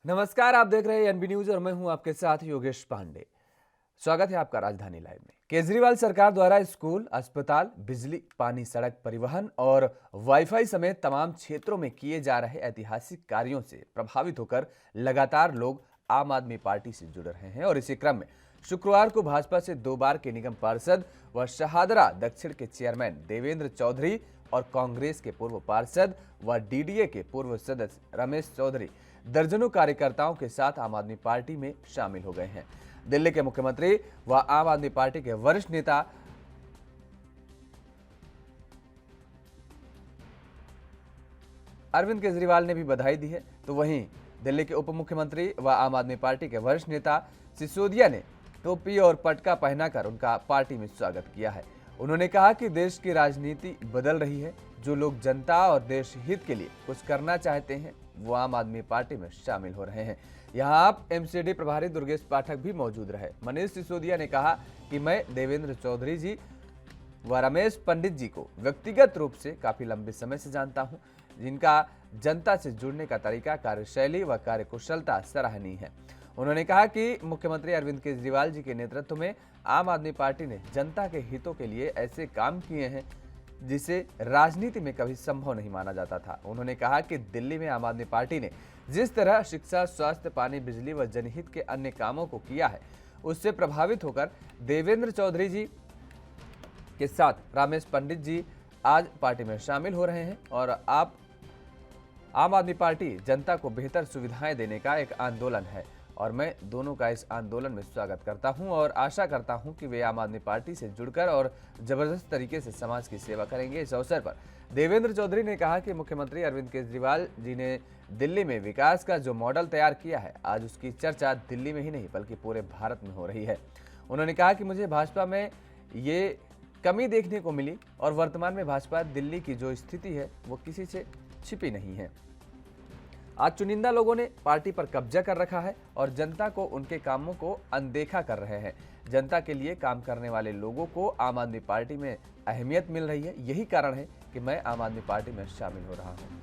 नमस्कार, आप देख रहे हैं एनबी न्यूज और मैं हूं आपके साथ योगेश पांडे। स्वागत है आपका राजधानी लाइव में। केजरीवाल सरकार द्वारा स्कूल, अस्पताल, बिजली, पानी, सड़क, परिवहन और वाईफाई समेत तमाम क्षेत्रों में किए जा रहे ऐतिहासिक कार्यों से प्रभावित होकर लगातार लोग आम आदमी पार्टी से जुड़ रहे हैं और इसी क्रम में शुक्रवार को भाजपा से 2 बार के निगम पार्षद व शहादरा दक्षिण के चेयरमैन देवेंद्र चौधरी और कांग्रेस के पूर्व पार्षद व डीडीए के पूर्व सदस्य रमेश चौधरी दर्जनों कार्यकर्ताओं के साथ आम आदमी पार्टी में शामिल हो गए हैं। दिल्ली के मुख्यमंत्री व आम आदमी पार्टी के वरिष्ठ नेता अरविंद केजरीवाल ने भी बधाई दी है, तो वहीं दिल्ली के उप मुख्यमंत्री व आम आदमी पार्टी के वरिष्ठ नेता सिसोदिया ने टोपी और पटका पहनाकर उनका पार्टी में स्वागत किया है। उन्होंने कहा कि देश की राजनीति बदल रही है, जो लोग जनता और देश हित के लिए कुछ करना चाहते हैं वो आम आदमी पार्टी में शामिल हो रहे हैं। यहाँ आप एमसीडी प्रभारी दुर्गेश पाठक भी मौजूद रहे। मनीष सिसोदिया ने कहा कि मैं देवेंद्र चौधरी जी व रमेश पंडित जी को व्यक्तिगत रूप से काफी लंबे समय से जानता हूं, जिनका जनता से जुड़ने का तरीका, कार्यशैली व कार्यकुशलता सराहनीय है। उन्होंने कहा कि मुख्यमंत्री अरविंद केजरीवाल जी के नेतृत्व में आम आदमी पार्टी ने जनता के हितों के लिए ऐसे काम किए हैं जिसे राजनीति में कभी संभव नहीं माना जाता था। उन्होंने कहा कि दिल्ली में आम आदमी पार्टी ने जिस तरह शिक्षा, स्वास्थ्य, पानी, बिजली व जनहित के अन्य कामों को किया है, उससे प्रभावित होकर देवेंद्र चौधरी जी के साथ रमेश पंडित जी आज पार्टी में शामिल हो रहे हैं और आम आदमी पार्टी जनता को बेहतर सुविधाएं देने का एक आंदोलन है और मैं दोनों का इस आंदोलन में स्वागत करता हूं और आशा करता हूं कि वे आम आदमी पार्टी से जुड़कर और जबरदस्त तरीके से समाज की सेवा करेंगे। इस अवसर पर देवेंद्र चौधरी ने कहा कि मुख्यमंत्री अरविंद केजरीवाल जी ने दिल्ली में विकास का जो मॉडल तैयार किया है, आज उसकी चर्चा दिल्ली में ही नहीं बल्कि पूरे भारत में हो रही है। उन्होंने कहा कि मुझे भाजपा में ये कमी देखने को मिली और वर्तमान में भाजपा दिल्ली की जो स्थिति है वो किसी से छिपी नहीं है। आज चुनिंदा लोगों ने पार्टी पर कब्जा कर रखा है और जनता को उनके कामों को अनदेखा कर रहे हैं। जनता के लिए काम करने वाले लोगों को आम आदमी पार्टी में अहमियत मिल रही है। यही कारण है कि मैं आम आदमी पार्टी में शामिल हो रहा हूं।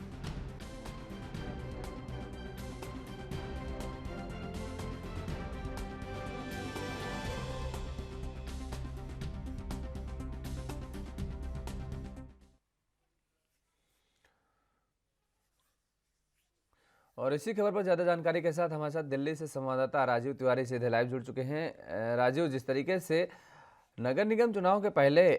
और इसी खबर पर ज्यादा जानकारी के साथ हमारे साथ दिल्ली से संवाददाता राजीव तिवारी सीधे लाइव जुड़ चुके हैं। राजीव, जिस तरीके से नगर निगम चुनाव के पहले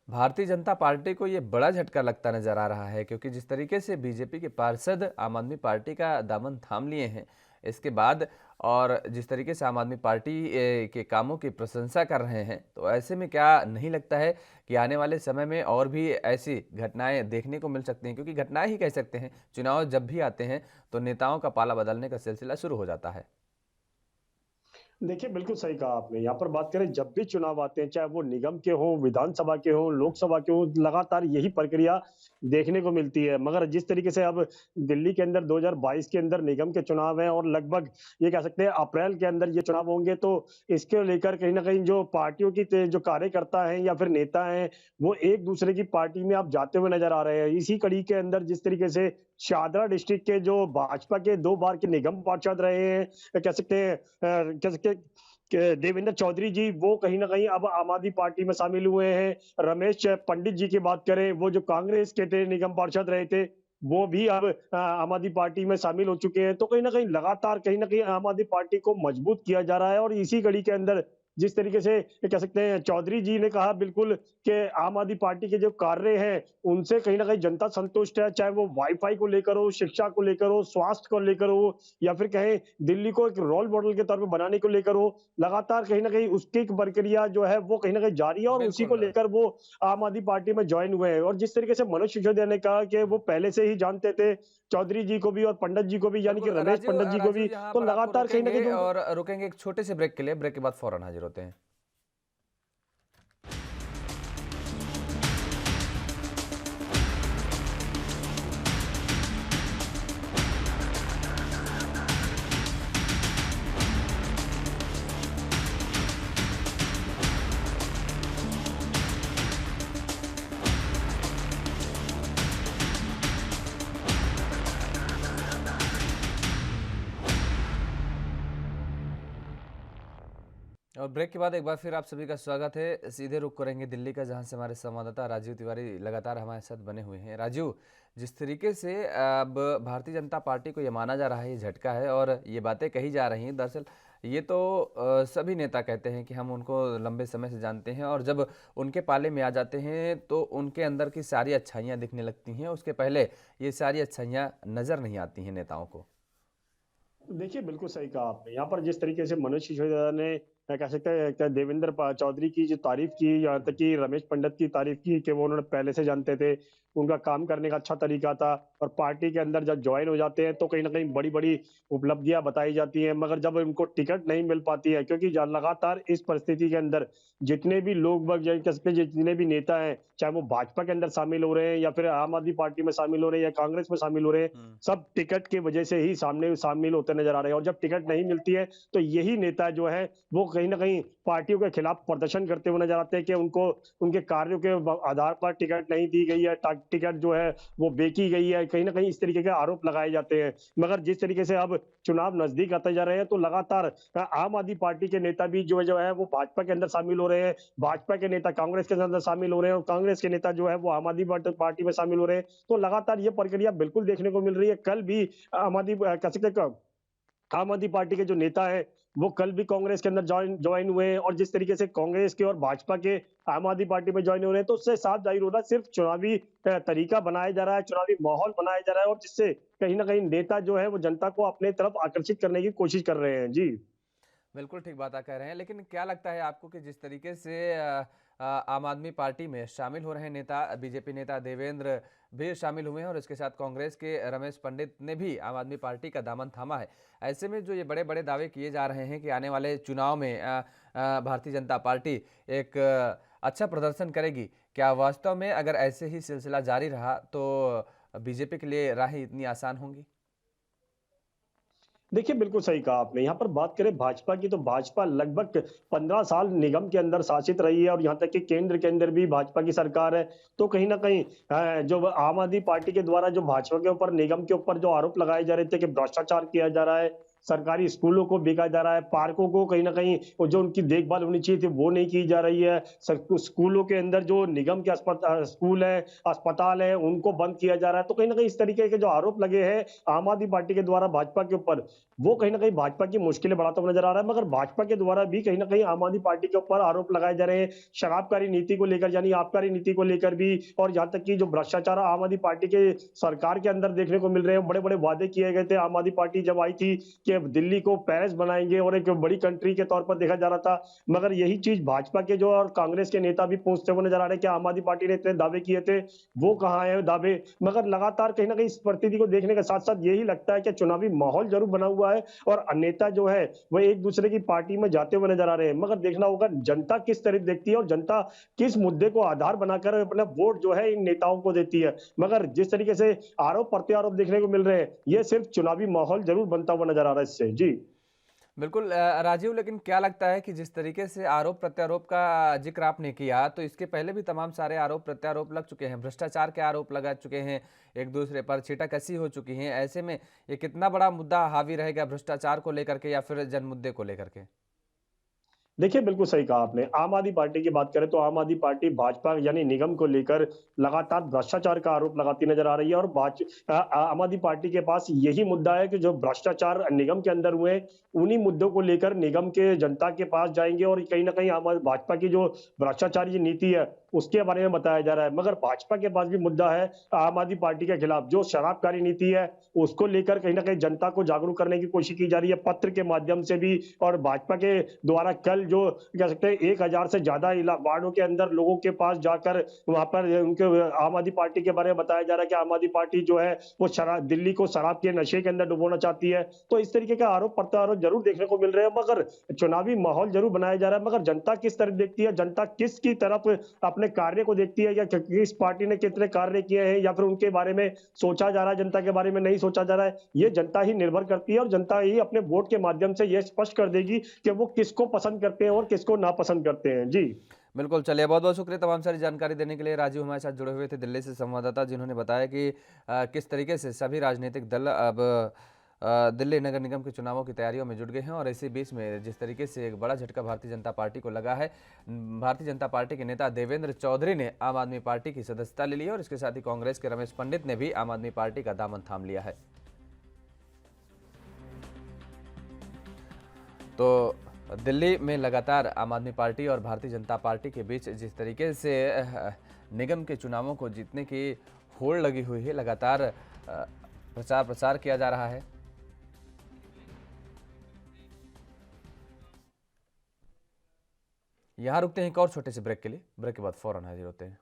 भारतीय जनता पार्टी को ये बड़ा झटका लगता नजर आ रहा है, क्योंकि जिस तरीके से बीजेपी के पार्षद आम आदमी पार्टी का दामन थाम लिए हैं इसके बाद और जिस तरीके से आम आदमी पार्टी के कामों की प्रशंसा कर रहे हैं, तो ऐसे में क्या नहीं लगता है कि आने वाले समय में और भी ऐसी घटनाएं देखने को मिल सकती हैं? क्योंकि घटनाएं ही कह सकते हैं, चुनाव जब भी आते हैं तो नेताओं का पाला बदलने का सिलसिला शुरू हो जाता है। देखिए, बिल्कुल सही कहा आपने। यहाँ पर बात करें जब भी चुनाव आते हैं, चाहे वो निगम के हों, विधानसभा के हों, लोकसभा के हों, लगातार यही प्रक्रिया देखने को मिलती है। मगर जिस तरीके से अब दिल्ली के अंदर 2022 के अंदर निगम के चुनाव हैं और लगभग ये कह सकते हैं अप्रैल के अंदर ये चुनाव होंगे, तो इसको लेकर कहीं न कहीं जो पार्टियों की जो कार्यकर्ता हैं या फिर नेता हैं, वो एक-दूसरे की पार्टी में अब जाते हुए नज़र आ रहे हैं। इसी कड़ी के अंदर जिस तरीके से शाहदरा डिस्ट्रिक्ट के जो भाजपा के 2 बार के निगम पार्षद रहे हैं, कह सकते हैं कह सकते हैं कि देवेंद्र चौधरी जी वो कहीं न कहीं अब आम आदमी पार्टी में शामिल हुए हैं। रमेश पंडित जी की बात करें, वो जो कांग्रेस के थे, निगम पार्षद रहे थे, वो भी अब आम आदमी पार्टी में शामिल हो चुके हैं। तो कहीं न कहीं लगातार कहीं न कहीं आम आदमी पार्टी को मजबूत किया जा रहा है और इसी कड़ी के अंदर जिस तरीके से ये कह सकते हैं चौधरी जी ने कहा बिल्कुल कि आम आदमी पार्टी के जो कार्य हैं, उनसे कहीं न कहीं जनता संतुष्ट है, चाहे वो वाई-फाई को लेकर हो, शिक्षा को लेकर हो, स्वास्थ्य को लेकर हो या फिर कहें दिल्ली को एक रोल मॉडल के तौर पे बनाने को लेकर हो। लगातार कहीं न कहीं उसकी एक प्रक्रिया जो है वो कहीं न कहीं जारी है और उसी को बिल्कुल। लेकर वो आम आदमी पार्टी में जॉइन हुए हैं। और जिस तरीके से मनोज सिसोदिया ने कहा कि वो पहले से ही जानते थे चौधरी जी को भी और पंडित जी को भी, यानी कि बिल्कुल रमेश पंडित जी को राजीव, भी, यहाँ तो पर आपको लगातार कहीं न कहीं रोकेंगे जो और रुकेंगे एक छोटे से ब्रेक के लिए। ब्रेक के बाद फौरन हाजिर होते हैं। और ब्रेक के बाद एक बार फिर आप सभी का स्वागत है। सीधे रुख करेंगे दिल्ली का, जहां से हमारे संवाददाता राजीव तिवारी लगातार हमारे साथ बने हुए हैं। राजीव, जिस तरीके से अब भारतीय जनता पार्टी को ये माना जा रहा है, ये झटका है और ये बातें कही जा रही हैं, दरअसल ये तो सभी नेता कहते हैं कि हम उनको लंबे समय से जानते हैं और जब उनके पाले में आ जाते हैं तो उनके अंदर की सारी अच्छाइयाँ दिखने लगती हैं, उसके पहले ये सारी अच्छाइयाँ नज़र नहीं आती हैं नेताओं को। देखिए, बिल्कुल सही कहा आपने। यहाँ पर जिस तरीके से मनोज सिसोदिया ने कह सकते हैं क्या देवेंद्र चौधरी की जो तारीफ की, यहाँ तक कि रमेश पंडित की तारीफ की कि वो उन्होंने पहले से जानते थे, उनका काम करने का अच्छा तरीका था और पार्टी के अंदर जब ज्वाइन हो जाते हैं तो कहीं न कहीं बड़ी-बड़ी उपलब्धियाँ बताई जाती हैं, मगर जब उनको टिकट नहीं मिल पाती है क्योंकि ज लगातार इस परिस्थिति के अंदर जितने भी लोग बाग या कह सकते हैं जितने भी नेता हैं, चाहे वो भाजपा के अंदर शामिल हो रहे हैं या फिर आम आदमी पार्टी में शामिल हो रहे हैं या कांग्रेस में शामिल हो रहे हैं, हम्म। सब टिकट की वजह से ही सामने शामिल होते नजर आ रहे हैं और जब टिकट नहीं मिलती है तो यही नेता जो है वो कहीं न कहीं पार्टियों के खिलाफ प्रदर्शन करते हुए नजर आते हैं कि उनको उनके कार्यों के आधार पर टिकट नहीं दी गई है, टिकट जो है वो बेची गई है, कहीं न कहीं इस तरीके के आरोप लगाए जाते हैं। मगर जिस तरीके से अब चुनाव नजदीक आते जा रहे हैं तो लगातार आम आदमी पार्टी के नेता भी जो है वो भाजपा के अंदर शामिल हो रहे हैं, भाजपा के नेता कांग्रेस के अंदर शामिल हो रहे हैं और कांग्रेस के नेता जो है वो आम आदमी पार्टी में शामिल हो रहे हैं। तो लगातार ये प्रक्रिया बिल्कुल देखने को मिल रही है। कल भी आम आदमी कह सकते हैं आम आदमी पार्टी के जो नेता है वो कल भी कांग्रेस के अंदर ज्वाइन हुए हैं और जिस तरीके से कांग्रेस के और भाजपा के आम आदमी पार्टी में ज्वाइन हो रहे हैं तो उससे साफ जाहिर हो रहा है सिर्फ चुनावी तरीका बनाया जा रहा है, चुनावी माहौल बनाया जा रहा है और जिससे कहीं ना कहीं नेता जो है वो जनता को अपने तरफ आकर्षित करने की कोशिश कर रहे हैं। जी। बिल्कुल ठीक बात आप कह रहे हैं, लेकिन क्या लगता है आपको कि जिस तरीके से आम आदमी पार्टी में शामिल हो रहे हैं नेता, बीजेपी नेता देवेंद्र भी शामिल हुए हैं और इसके साथ कांग्रेस के रमेश पंडित ने भी आम आदमी पार्टी का दामन थामा है। ऐसे में जो ये बड़े बड़े दावे किए जा रहे हैं कि आने वाले चुनाव में भारतीय जनता पार्टी एक अच्छा प्रदर्शन करेगी, क्या वास्तव में अगर ऐसे ही सिलसिला जारी रहा तो बीजेपी के लिए राहें इतनी आसान होंगी? देखिए, बिल्कुल सही कहा आपने। यहाँ पर बात करें भाजपा की तो भाजपा लगभग 15 साल निगम के अंदर शासित रही है और यहाँ तक कि केंद्र के अंदर भी भाजपा की सरकार है। तो कहीं न कहीं जो आम आदमी पार्टी के द्वारा जो भाजपा के ऊपर निगम के ऊपर जो आरोप लगाए जा रहे थे कि भ्रष्टाचार किया जा रहा है, सरकारी स्कूलों को बेचा जा रहा है, पार्कों को कहीं न कहीं वो जो उनकी देखभाल होनी चाहिए थी वो नहीं की जा रही है। स्कूलों के अंदर जो निगम के स्कूल है, अस्पताल है, उनको बंद किया जा रहा है। तो कहीं न कहीं इस तरीके के जो आरोप लगे हैं आम आदमी पार्टी के द्वारा भाजपा के ऊपर, वो कहीं न कहीं भाजपा की मुश्किलें बढ़ाता हुआ नज़र आ रहा है, मगर भाजपा के द्वारा भी कहीं न कहीं आम आदमी पार्टी के ऊपर आरोप लगाए जा रहे हैं, शराबकारी नीति को लेकर यानी आबकारी नीति को लेकर भी और यहाँ तक कि जो भ्रष्टाचार आम आदमी पार्टी के सरकार के अंदर देखने को मिल रहे हैं, बड़े-बड़े वादे किए गए थे। आम आदमी पार्टी जब आई थी कि दिल्ली को पेरिस बनाएँगे और एक बड़ी कंट्री के तौर पर देखा जा रहा था, मगर यही चीज़ भाजपा के जो और कांग्रेस के नेता भी पूछते हुए नज़र आ रहे हैं कि आम आदमी पार्टी ने इतने दावे किए थे, वो कहाँ हैं दावे? मगर लगातार कहीं न कहीं इस परिस्थिति को देखने के साथ-साथ यही लगता है कि चुनावी माहौल ज़रूर बना हुआ है और नेता जो है वो एक-दूसरे की पार्टी में जाते हुए नज़र आ रहे हैं। मगर देखना होगा जनता किस तरह देखती है और जनता किस मुद्दे को आधार बनाकर अपना वोट जो है इन नेताओं को देती है। मगर जिस तरीके से आरोप-प्रत्यारोप देखने को मिल रहे हैं, ये सिर्फ चुनावी माहौल ज़रूर बनता हुआ नज़र आ रहा है इससे। जी। बिल्कुल राजीव, लेकिन क्या लगता है कि जिस तरीके से आरोप प्रत्यारोप का जिक्र आपने किया, तो इसके पहले भी तमाम सारे आरोप प्रत्यारोप लग चुके हैं, भ्रष्टाचार के आरोप लगा चुके हैं, एक दूसरे पर छींटाकसी हो चुकी है। ऐसे में ये कितना बड़ा मुद्दा हावी रहेगा भ्रष्टाचार को लेकर के या फिर जन मुद्दे को लेकर के? देखिए, बिल्कुल सही कहा आपने। आम आदमी पार्टी की बात करें तो आम आदमी पार्टी भाजपा यानी निगम को लेकर लगातार भ्रष्टाचार का आरोप लगाती नज़र आ रही है और आम आदमी पार्टी के पास यही मुद्दा है कि जो भ्रष्टाचार निगम के अंदर हुए, उन्हीं मुद्दों को लेकर निगम के जनता के पास जाएँगे और कहीं न कहीं भाजपा की जो भ्रष्टाचार की नीति है, उसके बारे में बताया जा रहा है। मगर भाजपा के पास भी मुद्दा है आम आदमी पार्टी के खिलाफ, जो शराबकारी नीति है, उसको लेकर कहीं न कहीं जनता को जागरूक करने की कोशिश की जा रही है, पत्र के माध्यम से भी और भाजपा के द्वारा कल जो कह सकते हैं 1000 से ज़्यादा वार्डों के अंदर लोगों के पास जाकर वहाँ पर उनके आम आदमी पार्टी के बारे में बताया जा रहा है कि आम आदमी पार्टी जो है वो शराब दिल्ली को शराब के नशे के अंदर डुबोना चाहती है। तो इस तरीके के आरोप प्रत्यारोप जरूर देखने को मिल रहे हैं, मगर चुनावी माहौल जरूर बनाया जा रहा है। मगर जनता किस तरफ देखती है, जनता किसकी तरफ अपने कार्य को देखती है या किस पार्टी ने कितने कार्य किए हैं या फिर उनके बारे में सोचा जा रहा है, जनता के बारे में नहीं सोचा जा रहा है, ये जनता ही निर्भर करती है और जनता ही अपने वोट के माध्यम से ये स्पष्ट कर देगी कि वो किसको पसंद करते हैं और किसको नापसंद करते हैं। जी। बिल्कुल, चलिए बहुत-बहुत शुक्रिया तमाम सारी जानकारी देने के लिए। राजीव हमारे साथ जुड़े हुए थे दिल्ली से संवाददाता, जिन्होंने बताया कि किस तरीके से सभी राजनीतिक दल अब दिल्ली नगर निगम के चुनावों की तैयारियों में जुट गए हैं और इसी बीच में जिस तरीके से एक बड़ा झटका भारतीय जनता पार्टी को लगा है, भारतीय जनता पार्टी के नेता देवेंद्र चौधरी ने आम आदमी पार्टी की सदस्यता ले ली है और इसके साथ ही कांग्रेस के रमेश पंडित ने भी आम आदमी पार्टी का दामन थाम लिया है। तो दिल्ली में लगातार आम आदमी पार्टी और भारतीय जनता पार्टी के बीच जिस तरीके से निगम के चुनावों को जीतने की होड़ लगी हुई है, लगातार प्रचार प्रसार किया जा रहा है। यहां रुकते हैं एक और छोटे से ब्रेक के लिए। ब्रेक के बाद फौरन हाजिर होते हैं।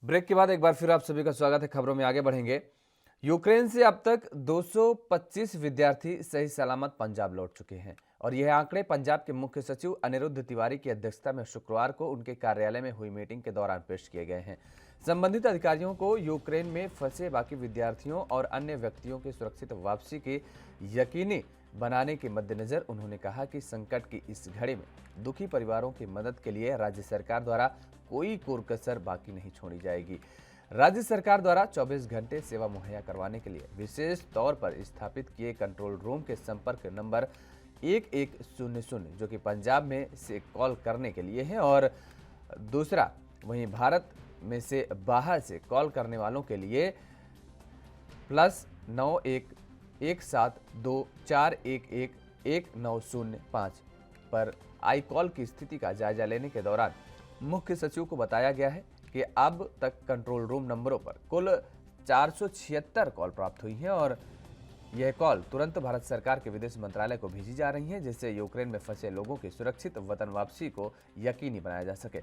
ब्रेक के बाद एक बार फिर आप सभी का स्वागत है। खबरों में आगे बढ़ेंगे। यूक्रेन से अब तक 225 विद्यार्थी सही सलामत पंजाब लौट चुके हैं और यह आंकड़े पंजाब के मुख्य सचिव अनिरुद्ध तिवारी की अध्यक्षता में शुक्रवार को उनके कार्यालय में हुई मीटिंग के दौरान पेश किए गए हैं। संबंधित अधिकारियों को यूक्रेन में फंसे बाकी विद्यार्थियों और अन्य व्यक्तियों की सुरक्षित वापसी की यकीनी बनाने के मद्देनजर उन्होंने कहा कि संकट की इस घड़ी में दुखी परिवारों की मदद के लिए राज्य सरकार द्वारा कोई कोर-कसर बाकी नहीं छोड़ी जाएगी। राज्य सरकार द्वारा 24 घंटे सेवा मुहैया करवाने के लिए विशेष तौर पर स्थापित किए कंट्रोल रूम के संपर्क नंबर 1100 जो कि पंजाब में से कॉल करने के लिए है और दूसरा वहीं भारत में से बाहर से कॉल करने वालों के लिए +911724111905 पर आई कॉल की स्थिति का जायजा लेने के दौरान मुख्य सचिव को बताया गया है कि अब तक कंट्रोल रूम नंबरों पर कुल 476 कॉल प्राप्त हुई हैं और यह कॉल तुरंत भारत सरकार के विदेश मंत्रालय को भेजी जा रही हैं, जिससे यूक्रेन में फंसे लोगों की सुरक्षित वतन वापसी को यकीनी बनाया जा सके।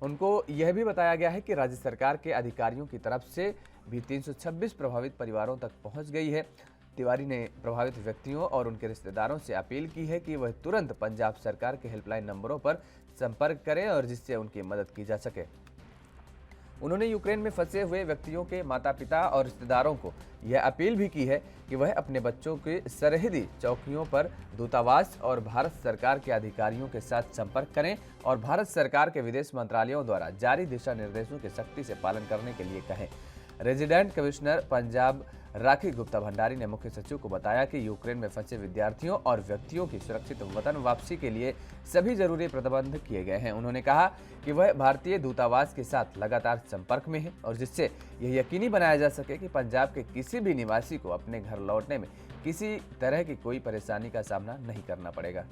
उनको यह भी बताया गया है कि राज्य सरकार के अधिकारियों की तरफ से भी 326 प्रभावित परिवारों तक पहुंच गई है। तिवारी ने प्रभावित व्यक्तियों और उनके रिश्तेदारों से अपील की है कि वह तुरंत पंजाब सरकार के हेल्पलाइन नंबरों पर संपर्क करें और जिससे उनकी मदद की जा सके। उन्होंने यूक्रेन में फंसे हुए व्यक्तियों के माता-पिता और रिश्तेदारों को यह अपील भी की है कि वह अपने बच्चों के सरहदी चौकियों पर दूतावास और भारत सरकार के अधिकारियों के साथ संपर्क करें और भारत सरकार के विदेश मंत्रालयों द्वारा जारी दिशा निर्देशों के सख्ती से पालन करने के लिए कहें। रेजिडेंट कमिश्नर पंजाब राखी गुप्ता भंडारी ने मुख्य सचिव को बताया कि यूक्रेन में फंसे विद्यार्थियों और व्यक्तियों की सुरक्षित वतन वापसी के लिए सभी जरूरी प्रबंध किए गए हैं। उन्होंने कहा कि वह भारतीय दूतावास के साथ लगातार संपर्क में है और जिससे यह यकीनी बनाया जा सके कि पंजाब के किसी भी निवासी को अपने घर लौटने में किसी तरह की कोई परेशानी का सामना नहीं करना पड़ेगा।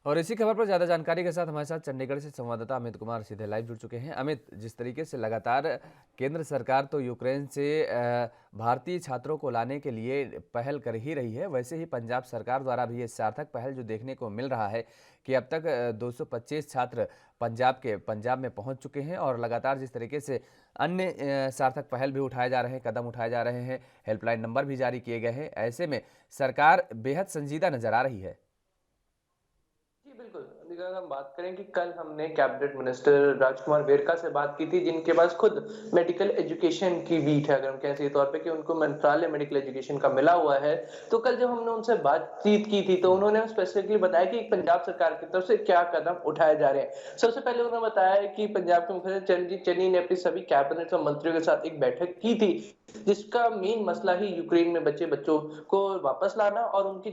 और इसी खबर पर ज्यादा जानकारी के साथ हमारे साथ चंडीगढ़ से संवाददाता अमित कुमार सीधे लाइव जुड़ चुके हैं। अमित, जिस तरीके से लगातार केंद्र सरकार तो यूक्रेन से भारतीय छात्रों को लाने के लिए पहल कर ही रही है, वैसे ही पंजाब सरकार द्वारा भी ये सार्थक पहल जो देखने को मिल रहा है कि अब तक 225 छात्र पंजाब में पहुंच चुके हैं और लगातार जिस तरीके से अन्य सार्थक पहल भी उठाए जा रहे हैं, कदम उठाए जा रहे हैं, हेल्पलाइन नंबर भी जारी किए गए हैं, ऐसे में सरकार बेहद संजीदा नजर आ रही है। बिल्कुल, अगर हम बात करें कि कल हमने कैबिनेट मिनिस्टर राजकुमार वेरका से बात की थी, जिनके पास खुद मेडिकल एजुकेशन की बीट है, अगर हम कहें सही तौर पे कि उनको मंत्रालय मेडिकल एजुकेशन का मिला हुआ है। तो कल जब हमने उनसे बातचीत की थी तो उन्होंने स्पेसिफिकली बताया कि पंजाब सरकार की तरफ से क्या कदम उठाए जा रहे हैं। सबसे पहले उन्होंने बताया कि पंजाब के मुख्यमंत्री चरणजीत चन्नी ने अपनी सभी कैबिनेट और मंत्रियों के साथ एक बैठक की थी, जिसका मेन मसला ही यूक्रेन में बचे बच्चों को वापस लाना और उनसे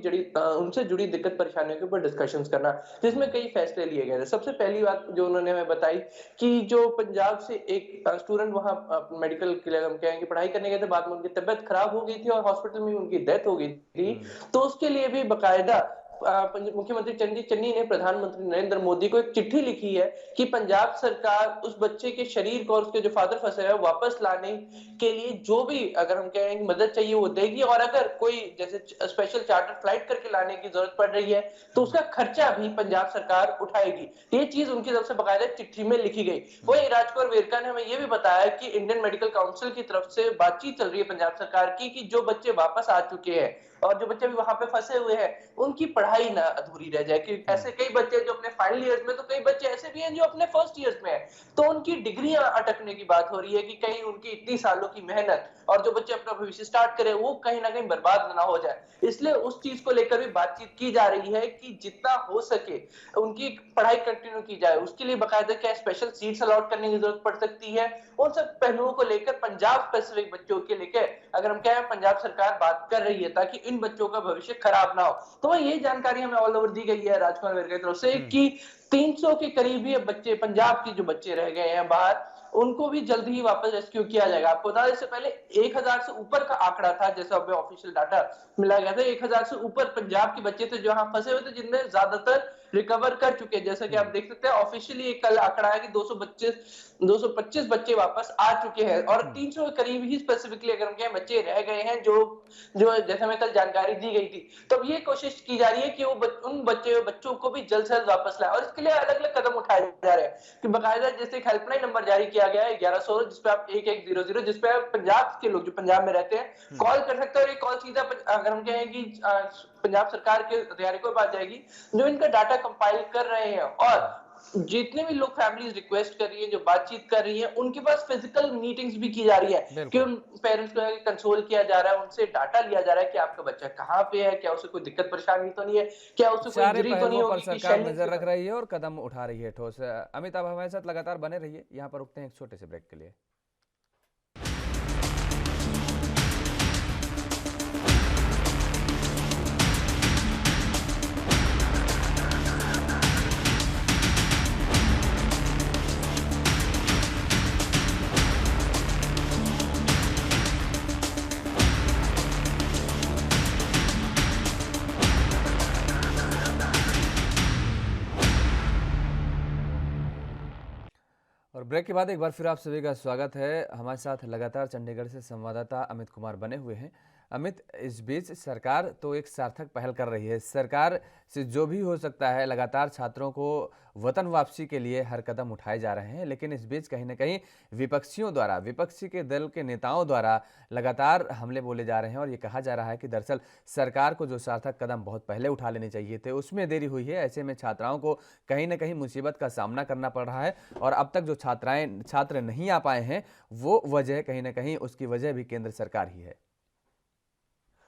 जुड़ी दिक्कत परेशानियों के ऊपर डिस्कशंस करना, जिसमें कई फैसले लिए गए थे। सबसे पहली बात जो उन्होंने हमें बताई कि जो पंजाब से एक स्टूडेंट वहां मेडिकल के लिए हम कहें कि पढ़ाई करने गए थे, बाद में उनकी तबीयत खराब हो गई थी और हॉस्पिटल में उनकी डेथ हो गई थी, तो उसके लिए भी बकायदा मुख्यमंत्री चन्नी ने प्रधानमंत्री नरेंद्र मोदी को एक चिट्ठी लिखी है कि पंजाब सरकार उस बच्चे के शरीर को और उसके जो फादर फंसे हैं वापस लाने के लिए जो भी अगर हम कहें मदद चाहिए वो देगी, और अगर कोई जैसे स्पेशल चार्टर फ्लाइट करके लाने की जरूरत पड़ रही है तो उसका खर्चा भी पंजाब सरकार उठाएगी। ये चीज उनकी तरफ से बकायदा चिट्ठी में लिखी गई। वही राजकुमार वेरका ने हमें ये भी बताया कि इंडियन मेडिकल काउंसिल की तरफ से बातचीत चल रही है पंजाब सरकार की कि जो बच्चे वापस आ चुके हैं और जो बच्चे भी वहां पे फंसे हुए हैं उनकी पढ़ाई ना अधूरी रह जाए, कि ऐसे कई बच्चे जो अपने फाइनल ईयर्स में, तो कई बच्चे ऐसे भी हैं जो अपने फर्स्ट ईयर्स में हैं, तो उनकी डिग्रियां अटकने की बात हो रही है कि कहीं उनकी इतनी सालों की मेहनत और जो बच्चे अपना भविष्य स्टार्ट करें वो कहीं ना कहीं बर्बाद ना हो जाए। इसलिए उस चीज को लेकर भी बातचीत की जा रही है कि जितना हो सके उनकी पढ़ाई कंटिन्यू की जाए। उसके लिए बाकायदा क्या स्पेशल सीट्स अलॉट करने की जरूरत पड़ सकती है। उन सब पहलुओं को लेकर पंजाब स्पेसिफिक बच्चों के लेकर अगर हम कहें पंजाब सरकार बात कर रही है ताकि इन बच्चों का भविष्य खराब ना हो। तो ये जानकारी हमें ऑल ओवर दी गई है राजकुमार वेरका की तरफ से कि 300 के करीब ये बच्चे पंजाब के जो बच्चे रह गए हैं बाहर, उनको भी जल्द ही वापस रेस्क्यू किया जाएगा। आपको बता दें इससे पहले 1000 से ऊपर का आंकड़ा था, जैसा अभी ऑफिशियल डाटा मिला गया था, 1000 से ऊपर पंजाब के बच्चे थे जो यहाँ फंसे हुए थे, जिनमें ज्यादातर रिकवर कर चुके हैं। जैसा कि आप देख सकते हैं ऑफिशियली कल आंकड़ा है कि 225 बच्चे वापस आ चुके हैं और 300 के करीब ही स्पेसिफिकली अगर हम कहें बच्चे रह गए हैं जो जैसे हमें कल जानकारी दी गई थी। तो ये कोशिश की जा रही है कि वो उन बच्चों को भी जल्द से जल्द वापस लाए और इसके लिए अलग अलग कदम उठाए जा रहे हैं कि बाकायदा जैसे एक हेल्पलाइन नंबर जारी किया गया है 1100, जिसपे आप 1100 जिसपे आप पंजाब के लोग जो पंजाब में रहते हैं कॉल कर सकते हैं और ये कॉल सीधा अगर हम कहें कि पंजाब सरकार के अधिकारियों को पास जाएगी जो इनका डाटा कंपाइल कर रहे हैं। और जितने भी लोग फैमिलीज रिक्वेस्ट कर रही है, जो बातचीत कर रही है, उनके पास फिजिकल मीटिंग्स भी की जा रही है कि उन पेरेंट्स को कंसोल किया जा रहा है, उनसे डाटा लिया जा रहा है कि आपका बच्चा कहाँ पे है, क्या उसे कोई दिक्कत परेशानी तो नहीं है, क्या उसे कोई इंजरी तो नहीं होगी। सरकार नजर रख रही है और कदम उठा रही है ठोस। अमित, आप हमारे साथ लगातार बने रहिए, यहाँ पर रुकते हैं एक छोटे से ब्रेक के लिए। और ब्रेक के बाद एक बार फिर आप सभी का स्वागत है। हमारे साथ लगातार चंडीगढ़ से संवाददाता अमित कुमार बने हुए हैं। अमित, इस बीच सरकार तो एक सार्थक पहल कर रही है, सरकार से जो भी हो सकता है लगातार छात्रों को वतन वापसी के लिए हर कदम उठाए जा रहे हैं, लेकिन इस बीच कहीं ना कहीं विपक्षियों द्वारा, विपक्षी के दल के नेताओं द्वारा लगातार हमले बोले जा रहे हैं और ये कहा जा रहा है कि दरअसल सरकार को जो सार्थक कदम बहुत पहले उठा लेने चाहिए थे उसमें देरी हुई है। ऐसे में छात्राओं को कहीं ना कहीं मुसीबत का सामना करना पड़ रहा है और अब तक जो छात्र नहीं आ पाए हैं वो वजह कहीं ना कहीं उसकी वजह भी केंद्र सरकार ही है।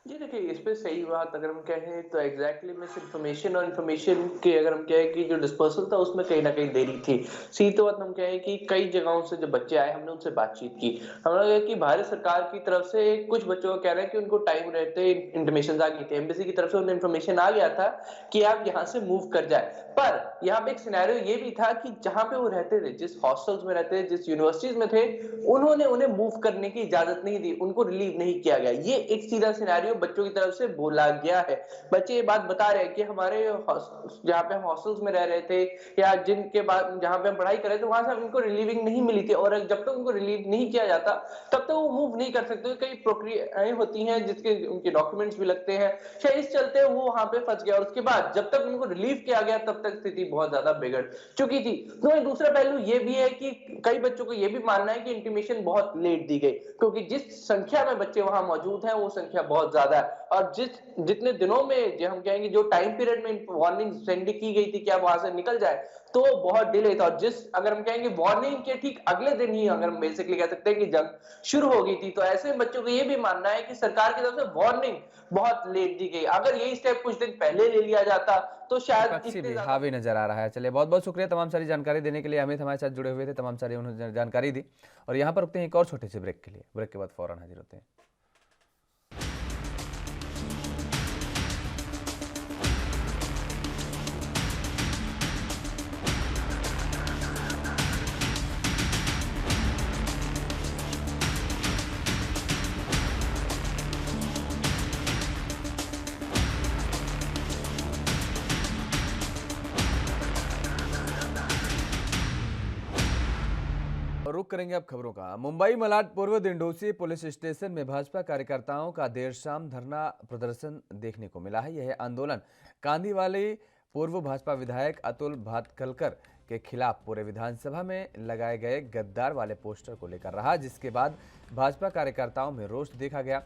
जी देखिए, इस पे सही बात अगर हम कहें तो एग्जैक्टली मिस इन्फॉर्मेशन और इन्फॉर्मेशन के अगर हम कहें कि जो डिस्पर्सल था उसमें कहीं ना कहीं देरी थी। सीधी बात हम कहें कि कई जगहों से जो बच्चे आए हमने उनसे बातचीत की, हमने कहा कि भारत सरकार की तरफ से कुछ बच्चों को कह रहे हैं कि उनको टाइम रहते इंटीमेशन आ गई थी, एम्बेसी की तरफ से उन्हें इन्फॉर्मेशन आ गया था कि आप यहाँ से मूव कर जाए। पर यहाँ पे एक सिनेरियो ये भी था कि जहां पे वो रहते थे, जिस हॉस्टल्स में रहते थे, जिस यूनिवर्सिटीज में थे, उन्होंने उन्हें मूव करने की इजाजत नहीं दी, उनको रिलीव नहीं किया गया। ये एक सीधा सिनेरियो बच्चों की तरफ से बोला गया है। बच्चे ये बात बता रहे हैं कि हमारे जहाँ पे हम हॉस्टल्स में रह रहे थे या जिनके बाद जहाँ पे हम पढ़ाई कर रहे थे वहां से उनको रिलीविंग नहीं मिली थी और जब तक उनको रिलीव नहीं किया जाता तब तक वो मूव नहीं कर सकते। कई प्रक्रियाएं होती हैं जिसके उनके डॉक्यूमेंट्स भी लगते हैं, शायद इस चलते वो वहां पे फंस गया और उसके बाद जब तक उनको रिलीव किया गया तब तक स्थिति बहुत ज्यादा बिगड़ चुकी थी। तो दूसरा पहलू ये भी है कि कई बच्चों को ये भी मानना है कि इंटीमेशन बहुत लेट दी गई, क्योंकि जिस संख्या में बच्चे वहां मौजूद हैं वो संख्या बहुत ज्यादा है और जितने दिनों में जो हम कहेंगे जो टाइम पीरियड में वार्निंग सेंड की गई थी कि आप वहां से निकल जाए तो बहुत डिले था। और जिस अगर हम कहेंगे वार्निंग के ठीक अगले दिन ही अगर हम बेसिकली कह सकते हैं कि जंग शुरू हो गई थी, तो ऐसे बच्चों को ये भी मानना है कि सरकार की तरफ से वार्निंग बहुत लेट दी गई। अगर यही स्टेप कुछ दिन पहले ले लिया जाता तो शायद हावी नजर आ रहा है। चलिए, बहुत बहुत शुक्रिया तमाम सारी जानकारी देने के लिए। अमित हमारे साथ जुड़े हुए थे, तमाम सारी उन्होंने जानकारी दी और यहाँ पर रुकते हैं एक और छोटे से ब्रेक के लिए। ब्रेक के बाद फौरन हाजिर होते हैं। रुख करेंगे अब खबरों का। मुंबई मलाड पूर्व दिंडोसी पुलिस स्टेशन में भाजपा कार्यकर्ताओं का देर शाम धरना प्रदर्शन देखने को मिला है। यह आंदोलन कांदीवाली पूर्व भाजपा विधायक अतुल भातखलकर के खिलाफ पूरे विधानसभा में लगाए गए गद्दार वाले पोस्टर को लेकर रहा, जिसके बाद भाजपा कार्यकर्ताओं में रोष देखा गया।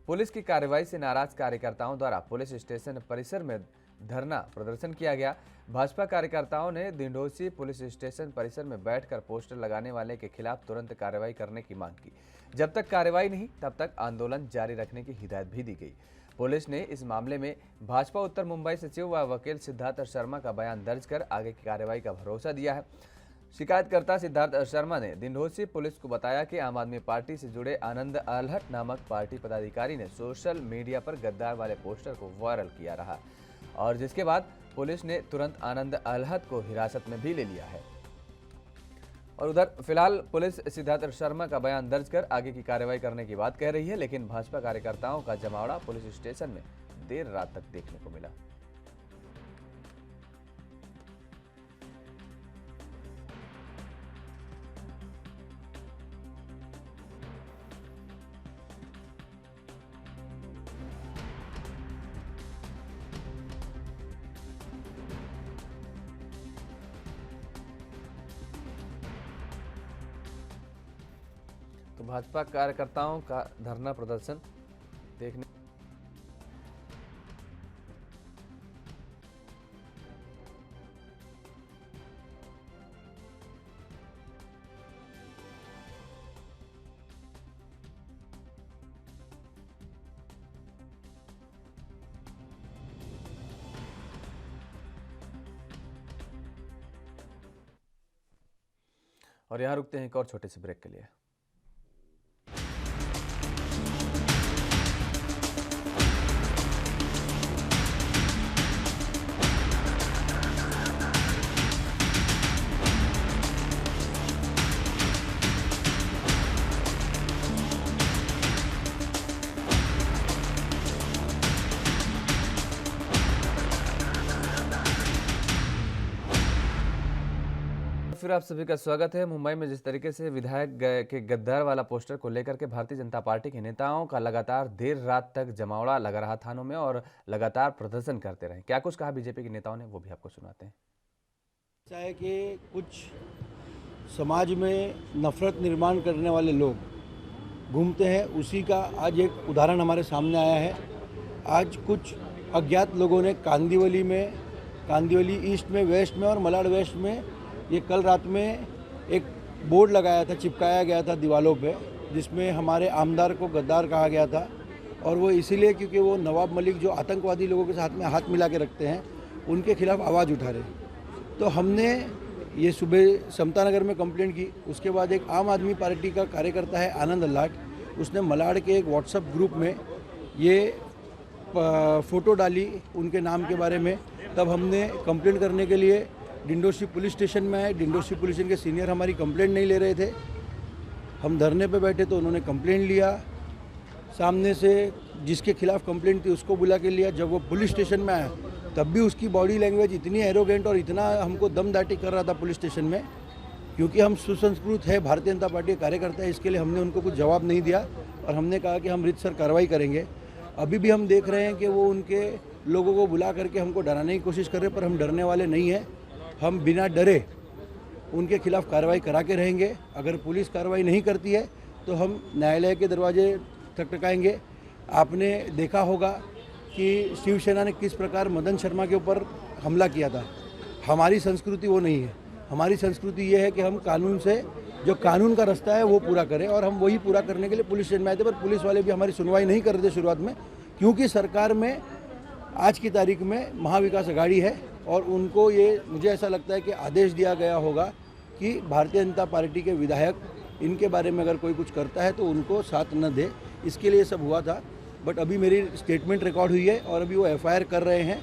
पुलिस की कार्रवाई से नाराज कार्यकर्ताओं द्वारा पुलिस स्टेशन परिसर में धरना प्रदर्शन किया गया। भाजपा कार्यकर्ताओं ने दिंडोसी पुलिस स्टेशन परिसर में बैठकर पोस्टर लगाने वाले के खिलाफ तुरंत कार्रवाई करने की मांग की। जब तक कार्रवाई नहीं तब तक आंदोलन जारी रखने की हिदायत भी दी गई। पुलिस ने इस मामले में भाजपा उत्तर मुंबई सचिव व वकील सिद्धार्थ शर्मा का बयान दर्ज कर आगे की कार्रवाई का भरोसा दिया है। शिकायतकर्ता सिद्धार्थ शर्मा ने दिंडोसी पुलिस को बताया कि आम आदमी पार्टी से जुड़े आनंद अल्हट नामक पार्टी पदाधिकारी ने सोशल मीडिया पर गद्दार वाले पोस्टर को वायरल किया रहा और जिसके बाद पुलिस ने तुरंत आनंद अल्हट को हिरासत में भी ले लिया है। और उधर फिलहाल पुलिस सिद्धार्थ शर्मा का बयान दर्ज कर आगे की कार्रवाई करने की बात कह रही है, लेकिन भाजपा कार्यकर्ताओं का जमावड़ा पुलिस स्टेशन में देर रात तक देखने को मिला। तो भाजपा कार्यकर्ताओं का धरना प्रदर्शन देखने और यहाँ रुकते हैं एक और छोटे से ब्रेक के लिए। फिर आप सभी का स्वागत है। मुंबई में जिस तरीके से विधायक के गद्दार वाला पोस्टर को लेकर के भारतीय जनता पार्टी के नेताओं का लगातार देर रात तक जमावड़ा लगा रहा थानों में और लगातार प्रदर्शन करते रहे, क्या कुछ कहा बीजेपी के नेताओं ने, वो भी आपको सुनाते हैं। चाहे कि कुछ समाज में नफरत निर्माण करने वाले लोग घूमते हैं, उसी का आज एक उदाहरण हमारे सामने आया है। आज कुछ अज्ञात लोगों ने कांदिवली ईस्ट में, वेस्ट में और मलाड वेस्ट में ये कल रात में एक बोर्ड लगाया था, चिपकाया गया था दीवालों पे, जिसमें हमारे आमदार को गद्दार कहा गया था। और वो इसीलिए क्योंकि वो नवाब मलिक जो आतंकवादी लोगों के साथ में हाथ मिला के रखते हैं, उनके खिलाफ आवाज़ उठा रहे। तो हमने ये सुबह समता नगर में कंप्लेंट की। उसके बाद एक आम आदमी पार्टी का कार्यकर्ता है आनंद अल्हट, उसने मलाड के एक व्हाट्सएप ग्रुप में ये फ़ोटो डाली उनके नाम के बारे में। तब हमने कंप्लेंट करने के लिए डिंडोसी पुलिस स्टेशन में आए। डिंडोसी पुलिस स्टेशन के सीनियर हमारी कंप्लेंट नहीं ले रहे थे। हम धरने पे बैठे तो उन्होंने कंप्लेंट लिया, सामने से जिसके खिलाफ कंप्लेंट थी उसको बुला के लिया। जब वो पुलिस स्टेशन में आया तब भी उसकी बॉडी लैंग्वेज इतनी एरोगेंट और इतना हमको दमदाटी कर रहा था पुलिस स्टेशन में, क्योंकि हम सुसंस्कृत है, भारतीय जनता पार्टी के कार्यकर्ता है। इसके लिए हमने उनको कुछ जवाब नहीं दिया और हमने कहा कि हम रीतसर कार्रवाई करेंगे। अभी भी हम देख रहे हैं कि वो उनके लोगों को बुला करके हमको डराने की कोशिश कर रहे हैं, पर हम डरने वाले नहीं हैं। हम बिना डरे उनके खिलाफ कार्रवाई करा के रहेंगे। अगर पुलिस कार्रवाई नहीं करती है तो हम न्यायालय के दरवाजे ठकठकाएंगे। आपने देखा होगा कि शिवसेना ने किस प्रकार मदन शर्मा के ऊपर हमला किया था। हमारी संस्कृति वो नहीं है। हमारी संस्कृति ये है कि हम कानून से, जो कानून का रास्ता है वो पूरा करें, और हम वही पूरा करने के लिए पुलिस स्टेशन में आए थे। पर पुलिस वाले भी हमारी सुनवाई नहीं कर रहे थे शुरुआत में, क्योंकि सरकार में आज की तारीख में महाविकास अघाड़ी है और उनको ये, मुझे ऐसा लगता है कि आदेश दिया गया होगा कि भारतीय जनता पार्टी के विधायक इनके बारे में अगर कोई कुछ करता है तो उनको साथ न दे। इसके लिए सब हुआ था। बट अभी मेरी स्टेटमेंट रिकॉर्ड हुई है और अभी वो एफआईआर कर रहे हैं।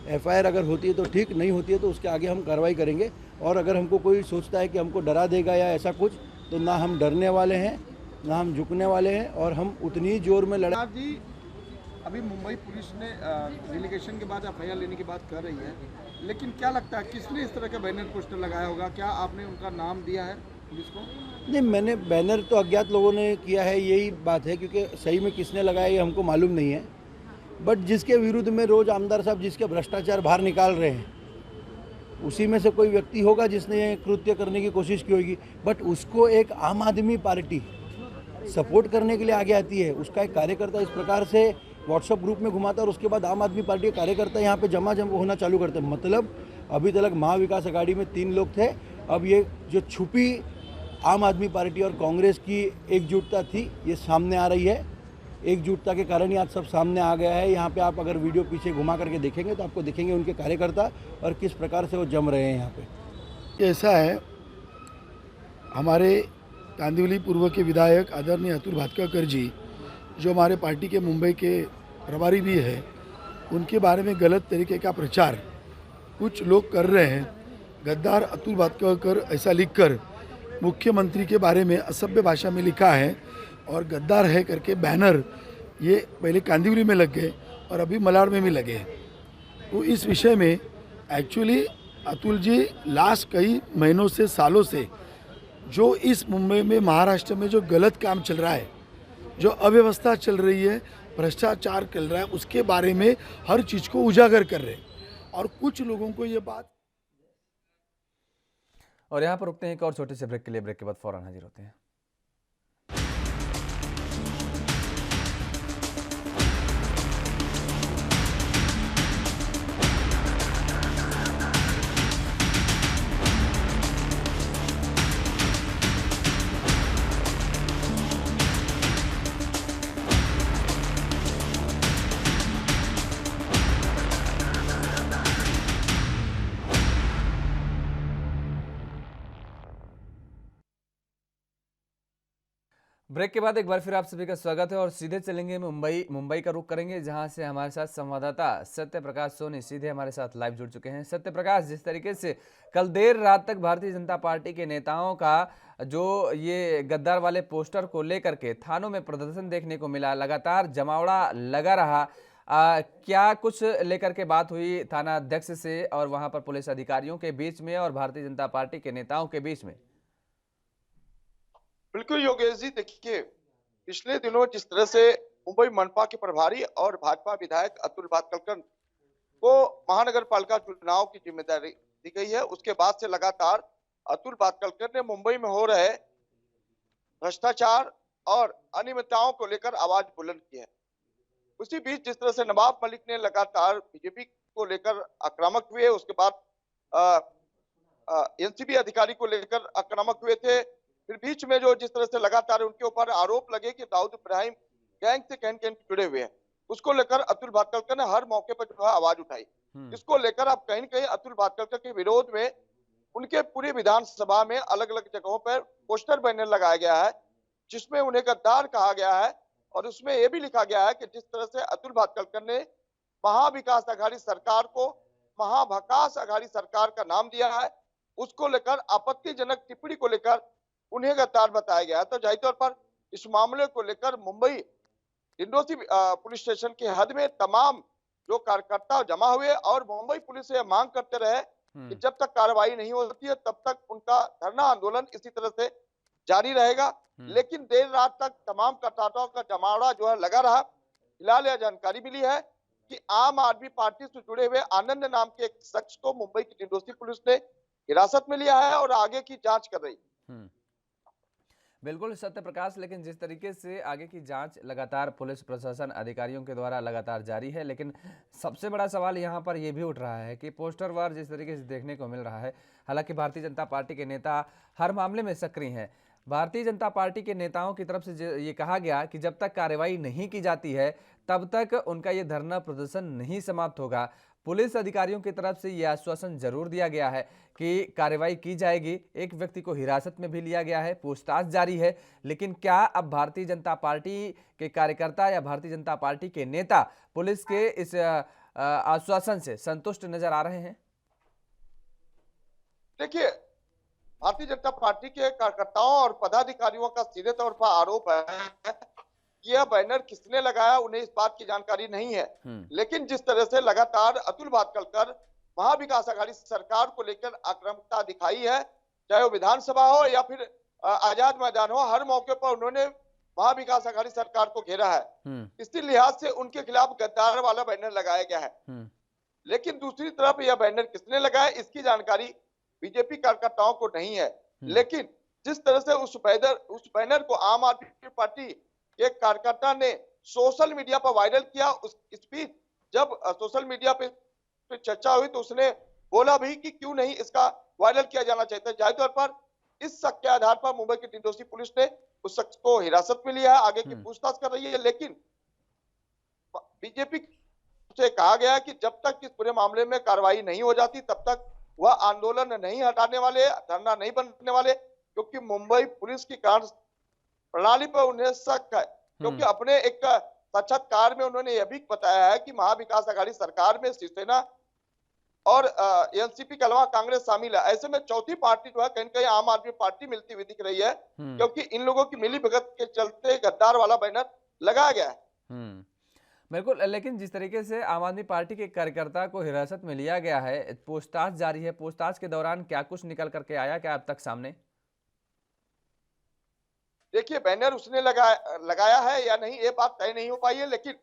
एफआईआर अगर होती है तो ठीक, नहीं होती है तो उसके आगे हम कार्रवाई करेंगे। और अगर हमको कोई सोचता है कि हमको डरा देगा या ऐसा कुछ, तो ना हम डरने वाले हैं ना हम झुकने वाले हैं, और हम उतनी ही जोर में लड़ा। जी, अभी मुंबई पुलिस ने रिलीगेशन के बाद एफआईआर लेने की बात कर रही है, लेकिन क्या लगता है किसने इस तरह का बैनर पोस्टर लगाया होगा? क्या आपने उनका नाम दिया है? पुलिस को? नहीं, मैंने बैनर तो अज्ञात लोगों ने किया है, यही बात है, क्योंकि सही में किसने लगाया ये हमको मालूम नहीं है। बट जिसके विरुद्ध में रोज आमदार साहब जिसके भ्रष्टाचार बाहर निकाल रहे हैं, उसी में से कोई व्यक्ति होगा जिसने ये कृत्य करने की कोशिश की होगी। बट उसको एक आम आदमी पार्टी सपोर्ट करने के लिए आगे आती है, उसका एक कार्यकर्ता इस प्रकार से व्हाट्सएप ग्रुप में घुमाता है और उसके बाद आम आदमी पार्टी के कार्यकर्ता यहाँ पे जमा होना चालू करते हैं। मतलब अभी तक महाविकास आघाड़ी में 3 लोग थे, अब ये जो छुपी आम आदमी पार्टी और कांग्रेस की एकजुटता थी ये सामने आ रही है। एकजुटता के कारण ही आज सब सामने आ गया है। यहाँ पे आप अगर वीडियो पीछे घुमा करके देखेंगे तो आपको दिखेंगे उनके कार्यकर्ता और किस प्रकार से वो जम रहे हैं यहाँ पे। ऐसा है, हमारे कांदिवली पूर्व के विधायक आदरणीय अतुल भातखळकर जी, जो हमारे पार्टी के मुंबई के प्रभारी भी है, उनके बारे में गलत तरीके का प्रचार कुछ लोग कर रहे हैं। गद्दार अतुल भातखळकर ऐसा लिखकर मुख्यमंत्री के बारे में असभ्य भाषा में लिखा है और गद्दार है करके बैनर ये पहले कांदिवली में लग गए और अभी मलाड में भी लगे। तो इस विषय में एक्चुअली अतुल जी लास्ट कई महीनों से, सालों से जो इस मुंबई में, महाराष्ट्र में जो गलत काम चल रहा है, जो अव्यवस्था चल रही है, भ्रष्टाचार चल रहा है, उसके बारे में हर चीज़ को उजागर कर रहे हैं। और कुछ लोगों को ये बात। और यहाँ पर रुकते हैं एक और छोटे से ब्रेक के लिए। ब्रेक के बाद फौरन हाजिर होते हैं। ब्रेक के बाद एक बार फिर आप सभी का स्वागत है और सीधे चलेंगे मुंबई का रुख करेंगे, जहां से हमारे साथ संवाददाता सत्य प्रकाश सोनी सीधे हमारे साथ लाइव जुड़ चुके हैं। सत्य प्रकाश, जिस तरीके से कल देर रात तक भारतीय जनता पार्टी के नेताओं का जो ये गद्दार वाले पोस्टर को लेकर के थानों में प्रदर्शन देखने को मिला, लगातार जमावड़ा लगा रहा, क्या कुछ लेकर के बात हुई थाना अध्यक्ष से और वहां पर पुलिस अधिकारियों के बीच में और भारतीय जनता पार्टी के नेताओं के बीच में? बिल्कुल योगेश जी, देखिए पिछले दिनों जिस तरह से मुंबई मनपा के प्रभारी और भाजपा विधायक अतुल भातखळकर को महानगर पालिका चुनाव की जिम्मेदारी दी गई है, उसके बाद से लगातार अतुल भातखळकर ने मुंबई में हो रहे भ्रष्टाचार और अनियमितताओं को लेकर आवाज बुलंद की है। उसी बीच जिस तरह से नवाब मलिक ने लगातार बीजेपी को लेकर आक्रामक हुए, उसके बाद एनसीबी अधिकारी को लेकर आक्रामक हुए थे। फिर बीच में जो जिस तरह से लगातार उनके ऊपर आरोप लगे कि दाऊद इब्राहिम गैंग से कहीं जुड़े हुए हैं, उसको लेकर अतुल भातखळकर ने हर मौके पर जो है आवाज उठाई। इसको लेकर अब कहीं न कहीं अतुल भातखळकर के विरोध में उनके पूरे विधानसभा में अलग अलग जगहों पर पोस्टर बैनर लगाया गया है, जिसमें उन्हें गद्दार कहा गया है और उसमें यह भी लिखा गया है कि जिस तरह से अतुल भातखळकर ने महाविकास आघाड़ी सरकार को महाभकास आघाड़ी सरकार का नाम दिया है, उसको लेकर आपत्तिजनक टिप्पणी को लेकर उन्हें गद्दार बताया गया। तो जाहिर तौर पर इस मामले को लेकर मुंबई डिंडोसी पुलिस स्टेशन के हद में तमाम जो कार्यकर्ता जमा हुए और मुंबई पुलिस से मांग करते रहे कि जब तक कार्रवाई नहीं होती है तब तक उनका धरना आंदोलन इसी तरह से जारी रहेगा। लेकिन देर रात तक तमाम करदाताओं का जमावड़ा जो है लगा रहा। फिलहाल यह जानकारी मिली है कि आम आदमी पार्टी से जुड़े हुए आनंद नाम के एक शख्स को मुंबई की डिंडोसी पुलिस ने हिरासत में लिया है और आगे की जांच कर रही। बिल्कुल सत्य प्रकाश, लेकिन जिस तरीके से आगे की जांच लगातार पुलिस प्रशासन अधिकारियों के द्वारा लगातार जारी है, लेकिन सबसे बड़ा सवाल यहां पर यह भी उठ रहा है कि पोस्टर वार जिस तरीके से देखने को मिल रहा है, हालांकि भारतीय जनता पार्टी के नेता हर मामले में सक्रिय हैं। भारतीय जनता पार्टी के नेताओं की तरफ से ये कहा गया कि जब तक कार्रवाई नहीं की जाती है तब तक उनका ये धरना प्रदर्शन नहीं समाप्त होगा। पुलिस अधिकारियों की तरफ से यह आश्वासन जरूर दिया गया है कि कार्रवाई की जाएगी। एक व्यक्ति को हिरासत में भी लिया गया है, पूछताछ जारी है। लेकिन क्या अब भारतीय जनता पार्टी के कार्यकर्ता या भारतीय जनता पार्टी के नेता पुलिस के इस आश्वासन से संतुष्ट नजर आ रहे हैं? देखिए, भारतीय जनता पार्टी के कार्यकर्ताओं और पदाधिकारियों का सीधे तौर पर आरोप है कि यह बैनर किसने लगाया, उन्हें इस बात की जानकारी नहीं है। लेकिन जिस तरह से लगातार अतुल भातखळकर महाविकास आघाड़ी सरकार को लेकर आक्रामकता दिखाई है, चाहे वो विधानसभा हो या फिर आजाद मैदान हो, हर मौके पर उन्होंने महाविकास आघाड़ी सरकार को घेरा है। इसी लिहाज से उनके खिलाफ गद्दार वाला बैनर लगाया गया है। लेकिन दूसरी तरफ यह बैनर किसने लगाया इसकी जानकारी बीजेपी कार्यकर्ताओं को नहीं है। लेकिन जिस तरह से उस बैनर को आम आदमी पार्टी के कार्यकर्ता ने सोशल मीडिया पर वायरल किया, इस बीच जब सोशल मीडिया पे चर्चा हुई तो उसने बोला भी कि क्यों नहीं इसका वायरल किया जाना चाहिए। जाहिर तौर पर इस शक के आधार पर मुंबई की डिंडोसी पुलिस ने उस शख्स को हिरासत में लिया है, आगे की पूछताछ कर रही है। लेकिन बीजेपी से कहा गया है कि जब तक इस पूरे मामले में कार्रवाई नहीं हो जाती तब तक वह आंदोलन नहीं हटाने वाले, धरना नहीं बनने वाले, क्योंकि मुंबई पुलिस की कार्य प्रणाली पर उन्हें शक है। क्योंकि अपने एक साक्षात्कार में उन्होंने यह भी बताया है कि महाविकास आघाड़ी सरकार में शिवसेना और एनसीपी के अलावा कांग्रेस शामिल है। ऐसे में चौथी पार्टी जो है कहीं कहीं आम आदमी पार्टी मिलती हुई दिख रही है, क्योंकि इन लोगों की मिलीभगत के चलते गद्दार वाला बैनर लगाया गया है। बिल्कुल, लेकिन जिस तरीके से आम आदमी पार्टी के कार्यकर्ता को हिरासत में लिया गया है, पूछताछ जारी है, पूछताछ के दौरान क्या कुछ निकल करके आया क्या अब तक सामने? देखिए, बैनर उसने लगाया है या नहीं ये बात तय नहीं हो पाई है, लेकिन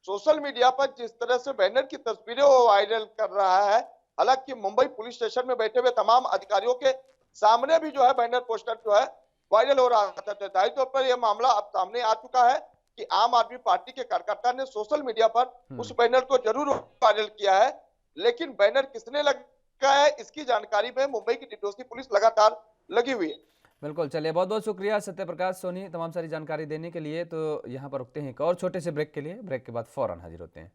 सोशल मीडिया पर जिस तरह से बैनर की तस्वीरें वो वायरल कर रहा है, हालांकि मुंबई पुलिस स्टेशन में बैठे हुए तमाम अधिकारियों के सामने भी जो है बैनर पोस्टर जो है वायरल हो रहा था। तो जाहिर तौर पर यह मामला अब सामने आ चुका है कि आम आदमी पार्टी के कार्यकर्ता ने सोशल मीडिया पर उस बैनर को जरूर वायरल किया है, लेकिन बैनर किसने लगाया है इसकी जानकारी में मुंबई की डिंडोसी पुलिस लगातार लगी हुई है। बिल्कुल, चलिए बहुत बहुत शुक्रिया सत्य प्रकाश सोनी तमाम सारी जानकारी देने के लिए। तो यहाँ पर रुकते हैं एक और छोटे से ब्रेक के लिए, ब्रेक के बाद फौरन हाजिर होते हैं।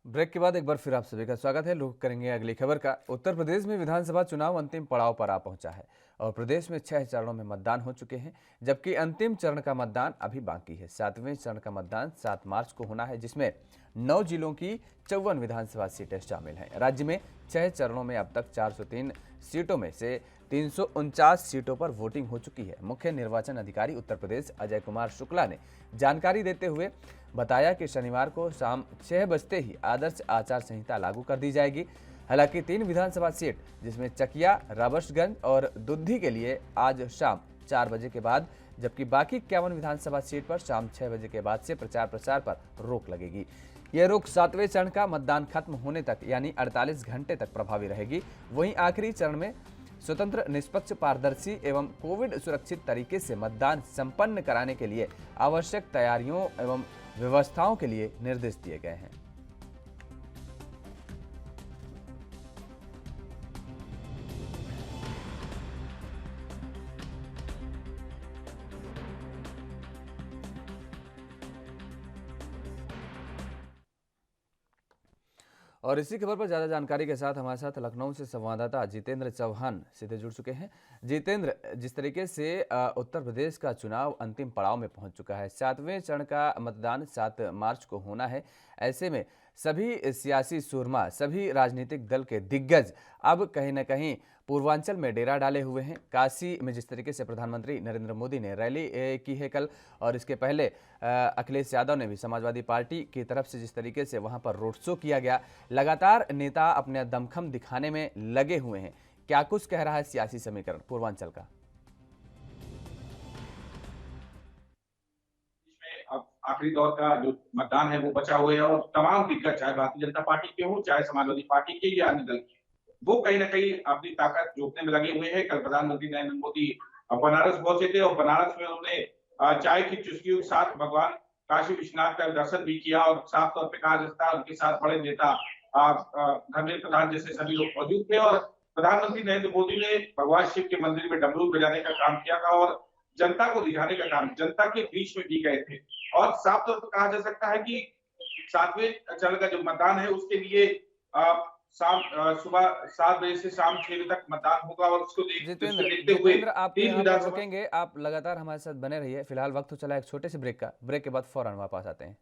ब्रेक के बाद एक बार फिर आप सभी का स्वागत है। रुख करेंगे अगली खबर का। उत्तर प्रदेश में विधानसभा चुनाव अंतिम पड़ाव पर आ पहुंचा है और प्रदेश में 6 चरणों में मतदान हो चुके हैं, जबकि अंतिम चरण का मतदान अभी बाकी है। 7वें चरण का मतदान 7 मार्च को होना है, जिसमें 9 जिलों की 54 विधानसभा सीटें शामिल हैं। राज्य में 6 चरणों में अब तक 403 सीटों में से 349 सीटों पर वोटिंग हो चुकी है। मुख्य निर्वाचन अधिकारी उत्तर प्रदेश अजय कुमार शुक्ला ने जानकारी देते हुए बताया कि शनिवार को शाम 6 बजते ही आदर्श आचार संहिता लागू कर दी जाएगी। हालांकि 3 विधानसभा सीट जिसमें चकिया, राबर्ट्सगंज और दुद्धी के लिए आज शाम 4 बजे के बाद, जबकि बाकी 51 विधानसभा सीट पर शाम 6 बजे के बाद से प्रचार प्रसार पर रोक लगेगी। यह रोक 7वें चरण का मतदान खत्म होने तक यानी 48 घंटे तक प्रभावी रहेगी। वहीं आखिरी चरण में स्वतंत्र, निष्पक्ष, पारदर्शी एवं कोविड सुरक्षित तरीके से मतदान संपन्न कराने के लिए आवश्यक तैयारियों एवं व्यवस्थाओं के लिए निर्देश दिए गए हैं। और इसी खबर पर ज्यादा जानकारी के साथ हमारे साथ लखनऊ से संवाददाता जितेंद्र चौहान सीधे जुड़ चुके हैं। जितेंद्र, जिस तरीके से उत्तर प्रदेश का चुनाव अंतिम पड़ाव में पहुंच चुका है, 7वें चरण का मतदान 7 मार्च को होना है, ऐसे में सभी सियासी सूरमा, सभी राजनीतिक दल के दिग्गज अब कहीं न कहीं पूर्वांचल में डेरा डाले हुए हैं। काशी में जिस तरीके से प्रधानमंत्री नरेंद्र मोदी ने रैली की है कल, और इसके पहले अखिलेश यादव ने भी समाजवादी पार्टी की तरफ से जिस तरीके से वहां पर रोड शो किया गया, लगातार नेता अपने दमखम दिखाने में लगे हुए हैं। क्या कुछ कह रहा है सियासी समीकरण पूर्वांचल का? अब आखिरी दौर का जो मतदान है वो बचा हुआ है और तमाम दिग्गज, चाहे भारतीय जनता पार्टी के हो, चाहे समाजवादी पार्टी के या अन्य दल के, वो कहीं ना कहीं अपनी ताकत जोतने में लगे हुए हैं। कल प्रधानमंत्री नरेंद्र मोदी बनारस पहुंचे थे और बनारस में उन्होंने चाय की चुस्कियों के साथ भगवान काशी विश्वनाथ का दर्शन भी किया और साफ तौर पर कहा जाता है उनके साथ बड़े नेता धर्मेंद्र प्रधान जैसे सभी लोग मौजूद थे। और प्रधानमंत्री नरेंद्र मोदी ने भगवान शिव के मंदिर में डमरू बजाने का काम किया था और जनता को दिखाने का काम जनता के बीच में भी गए थे। और साफ तौर पर कहा जा सकता है कि 7वें चरण का जो मतदान है उसके लिए सुबह 7 बजे से शाम 6 बजे तक मतदान होगा और उसको देखते हुए जितेंद्र आप 3 यहाँ पर विधानसभा रुकेंगे, आप लगातार हमारे साथ बने रहिए। फिलहाल वक्त हो चला एक छोटे से ब्रेक का, ब्रेक के बाद फौरन वापस आते हैं।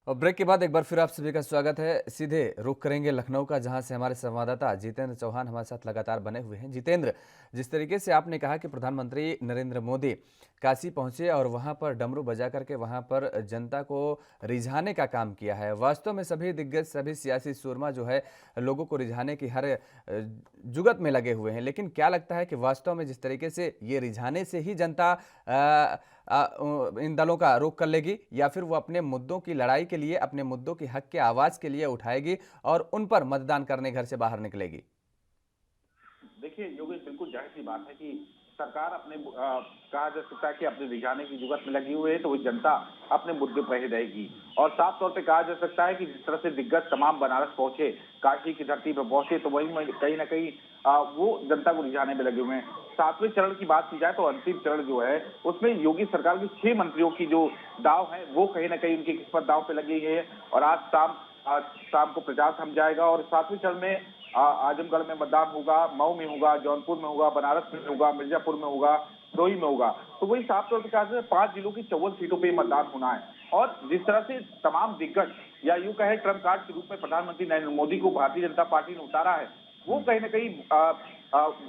और ब्रेक के बाद एक बार फिर आप सभी का स्वागत है। सीधे रुख करेंगे लखनऊ का, जहां से हमारे संवाददाता जितेंद्र चौहान हमारे साथ लगातार बने हुए हैं। जितेंद्र, जिस तरीके से आपने कहा कि प्रधानमंत्री नरेंद्र मोदी काशी पहुंचे और वहां पर डमरू बजा करके वहां पर जनता को रिझाने का काम किया है, वास्तव में सभी दिग्गज, सभी सियासी सूरमा जो है लोगों को रिझाने की हर जुगत में लगे हुए हैं, लेकिन क्या लगता है कि वास्तव में जिस तरीके से ये रिझाने से ही जनता इन दलों का रुख कर लेगी, या फिर वो अपने मुद्दों की लड़ाई के लिए, अपने मुद्दों की हक के आवाज के लिए उठाएगी और उन पर मतदान करने घर से बाहर निकलेगी? देखिए योगेश, बिल्कुल जाहिर सी बात है कि सरकार अपने कहा जा सकता है कि अपने रिझाने की जुगत में लगी हुई है, तो वो जनता अपने मुद्दे पर ही रहेगी। और साफ तौर पे कहा जा सकता है कि जिस तरह से दिग्गज तमाम बनारस पहुंचे, काशी की धरती पर पहुंचे, तो वही कहीं ना कहीं वो जनता को रिझाने में लगे हुए हैं। 7वें चरण की बात की जाए तो अंतिम चरण जो है उसमें योगी सरकार के 6 मंत्रियों की जो दाव है वो कहीं ना कहीं उनकी किस्मत दाव पे लगी है। और आज शाम को प्रचार थम जाएगा और 7वें चरण में आजमगढ़ में मतदान होगा, मऊ में होगा, जौनपुर में होगा, बनारस में होगा, मिर्जापुर में होगा, दोई में होगा। तो वही साफ तौर पर कहा 5 जिलों की 54 सीटों पे मतदान होना है। और जिस तरह से तमाम दिग्गज या यूं कहे ट्रम्प कार्ड के रूप में प्रधानमंत्री नरेंद्र मोदी को भारतीय जनता पार्टी ने उतारा है, वो कहीं ना कहीं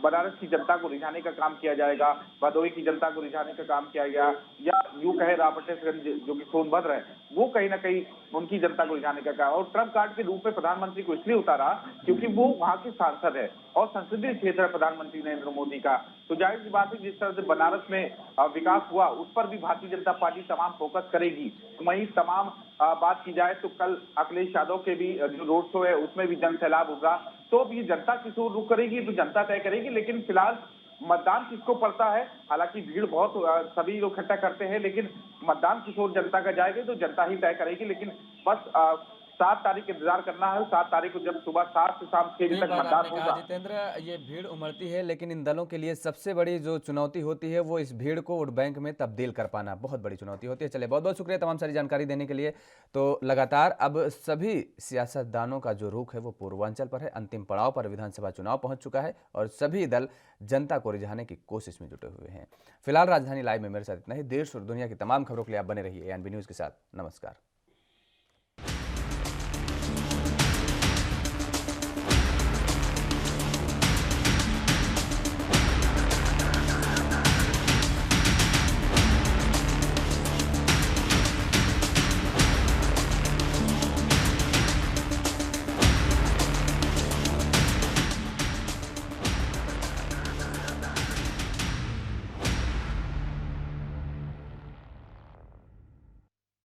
बनारस की जनता को रिझाने का काम किया जाएगा, भदोही की जनता को रिझाने का काम किया गया, या यूं कहे राबर्टसगंज जो कि सोनभद्र है वो कहीं ना कहीं उनकी जनता को रिझाने का काम। और ट्रम्प कार्ड के रूप में प्रधानमंत्री को इसलिए उतारा क्योंकि वो वहां के सांसद है और संसदीय क्षेत्र है प्रधानमंत्री नरेंद्र मोदी का। तो जाहिर सी बात है जिस तरह से बनारस में विकास हुआ उस पर भी भारतीय जनता पार्टी तमाम फोकस करेगी। वहीं तमाम बात की जाए तो कल अखिलेश यादव के भी जो रोड शो है उसमें भी जन सैलाब होगा। तो अब ये जनता किस ओर रुख करेगी तो जनता तय करेगी, लेकिन फिलहाल मतदान किसको पड़ता है, हालांकि भीड़ बहुत सभी लोग इकट्ठा करते हैं, लेकिन मतदान किस ओर जनता का जाएगा तो जनता ही तय करेगी। लेकिन बस 7 तारीख इंतजार करना है। 7 तारीख को जब सुबह 7 से शाम 6 बजे तक मतदान होगा। जितेंद्र, ये भीड़ उमड़ती है, लेकिन इन दलों के लिए सबसे बड़ी जो चुनौती होती है वो इस भीड़ को वोट बैंक में तब्दील कर पाना बहुत बड़ी चुनौती होती है। चलिए, बहुत बहुत शुक्रिया तमाम सारी जानकारी देने के लिए। तो लगातार अब सभी सियासतदानों का जो रुख है वो पूर्वांचल पर है, अंतिम पड़ाव पर विधानसभा चुनाव पहुंच चुका है और सभी दल जनता को रिझाने की कोशिश में जुटे हुए हैं। फिलहाल राजधानी लाइव में मेरे साथ इतना ही। देश और दुनिया की तमाम खबरों के लिए आप बने रहिए एएनबी न्यूज के साथ। नमस्कार।